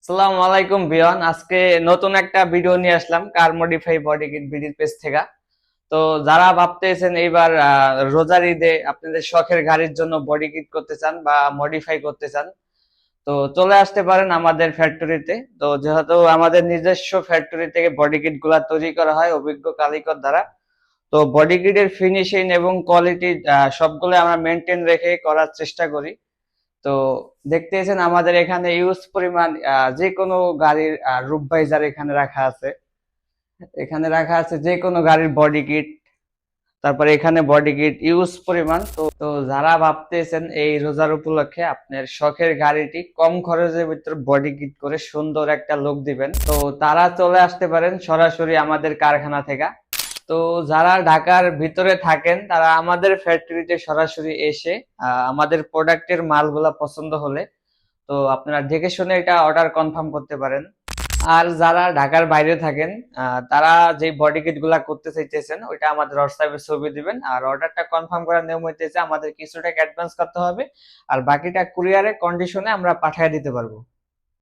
আসসালামু আলাইকুম বিয়ন। আজকে নতুন একটা ভিডিও নিয়ে আসলাম কার মডিফাই বডি কিট বিডির পেজ থেকে। তো যারা ভাবতেছেন এইবার রোজার ঈদে আপনাদের শখের গাড়ির জন্য বডি কিট করতে চান বা মডিফাই করতে চান, তো চলে আসতে পারেন আমাদের ফ্যাক্টরিতে। তো যেহেতু আমাদের নিজস্ব ফ্যাক্টরি থেকে বডি কিট গুলা তৈরি করা হয় অভিজ্ঞ কারিগর দ্বারা, তো বডি কিটের ফিনিশিং এবং কোয়ালিটি সবগুলো আমরা মেনটেন রেখে করার চেষ্টা করি। তো দেখতেছেন আমাদের এখানে ইউজ পরিমাণ যে কোনো গাড়ির রূপ ভাইজার এখানে রাখা আছে যে কোনো গাড়ির বডি কিট। তারপরে এখানে বডি কিট ইউজ পরিমাণ। তো যারা ভাবতেছেন এই রোজার উপলক্ষে আপনার শখের গাড়িটি কম খরচের ভিতর বডি কিট করে সুন্দর একটা লুক দিবেন, তো তারা চলে আসতে পারেন সরাসরি আমাদের কারখানা থেকে। তো যারা ঢাকার ভিতরে থাকেন তারা আমাদের ফ্যাক্টরিতে সরাসরি এসে আমাদের প্রোডাক্টের মালগুলা পছন্দ হলে তো আপনারা দেখে শুনে এটা অর্ডার কনফার্ম করতে পারেন। আর যারা ঢাকার বাইরে থাকেন তারা যে বডি কিট গুলা করতে চাইতেছেন ওইটা আমাদের হোয়াটসঅ্যাপে ছবি দিবেন, আর অর্ডারটা কনফার্ম করার নিয়ম হইতেছে আমাদের কিছু টাকা অ্যাডভান্স করতে হবে, আর বাকিটা কুরিয়ারে কন্ডিশনে আমরা পাঠিয়ে দিতে পারবো।